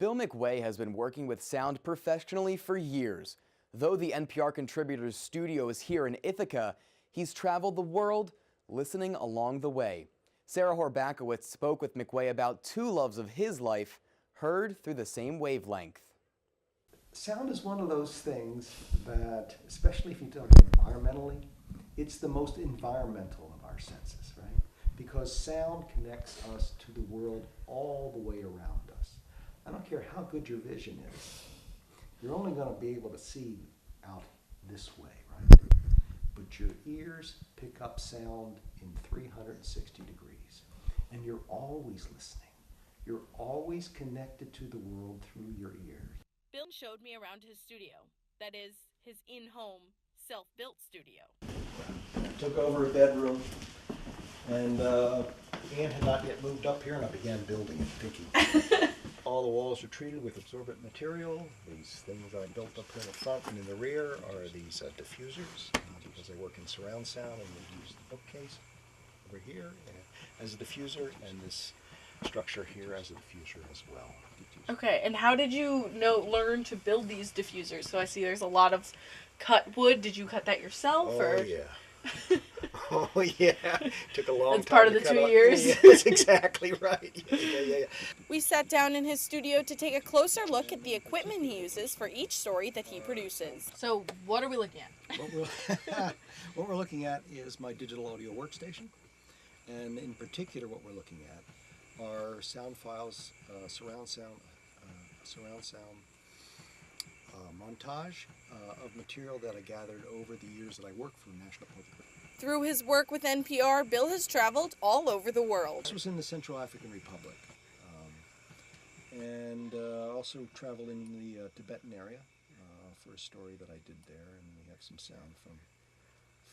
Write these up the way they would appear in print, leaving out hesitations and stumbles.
Bill McWay has been working with sound professionally for years. Though the NPR contributor's studio is here in Ithaca, he's traveled the world listening along the way. Sarah Horbacewicz spoke with McWay about two loves of his life, heard through the same wavelength. Sound is one of those things that, especially if you talk environmentally, it's the most environmental of our senses, right? Because sound connects us to the world all the way around us. I don't care how good your vision is, you're only going to be able to see out this way, right? But your ears pick up sound in 360 degrees, and you're always listening. You're always connected to the world through your ears. Bill showed me around his studio, that is, his in-home, self-built studio. I took over a bedroom, and Ann had not yet moved up here, and I began building it, thinking. All the walls are treated with absorbent material. These things I built up here in the front and in the rear are these diffusers, because I work in surround sound, and we use the bookcase over here as a diffuser, and this structure here as a diffuser as well. Okay, and how did you learn to build these diffusers? So I see there's a lot of cut wood. Did you cut that yourself? Oh, yeah. Oh, yeah. Took a long time. That's part of the 2 years. Yeah, that's exactly right. Yeah. We sat down in his studio to take a closer look at the equipment he uses for each story that he produces. So what are we looking at? What we're looking at is my digital audio workstation. And in particular, what we're looking at are sound files, surround sound montage of material that I gathered over the years that I worked for National Public Radio. Through his work with NPR, Bill has traveled all over the world. This was in the Central African Republic, and also traveled in the Tibetan area for a story that I did there, and we have some sound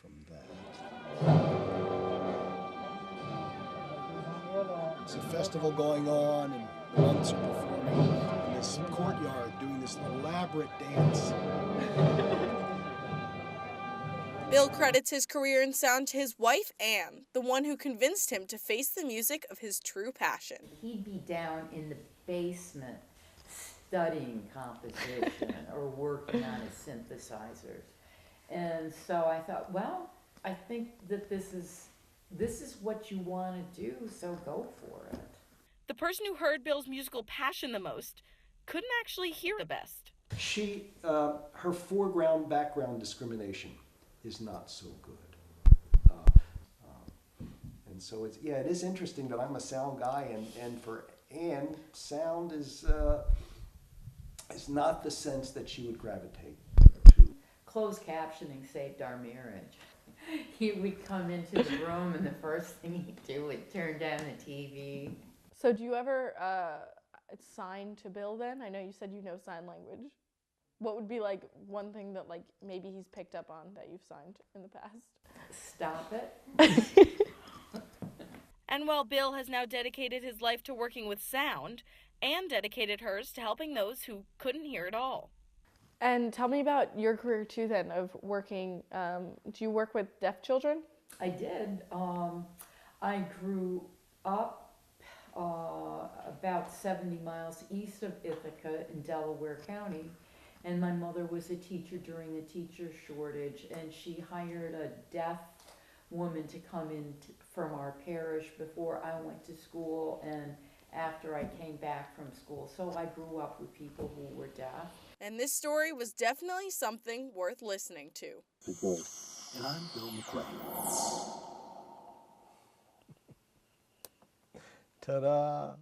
from that. It's a festival going on, and the monks are performing in this courtyard, doing this elaborate dance. Bill credits his career in sound to his wife, Ann, the one who convinced him to face the music of his true passion. He'd be down in the basement studying composition or working on his synthesizers. And so I thought, well, I think that this is what you want to do, so go for it. The person who heard Bill's musical passion the most couldn't actually hear the best. Her foreground-background discrimination is not so good. And so it is interesting that I'm a sound guy, and for Ann, sound is not the sense that she would gravitate to. Closed captioning saved our marriage. He would come into the room, and the first thing he'd do would turn down the TV. So do you ever sign to Bill then? I know you said you know sign language. What would be like one thing that like maybe he's picked up on that you've signed in the past? Stop it. And while Bill has now dedicated his life to working with sound, Ann dedicated hers to helping those who couldn't hear at all. And tell me about your career too then, of working, do you work with deaf children? I did. I grew up about 70 miles east of Ithaca in Delaware County, and my mother was a teacher during the teacher shortage, and she hired a deaf woman to come in from our parish before I went to school and after I came back from school. So I grew up with people who were deaf. And this story was definitely something worth listening to. And I'm Bill McQuay. Ta-da!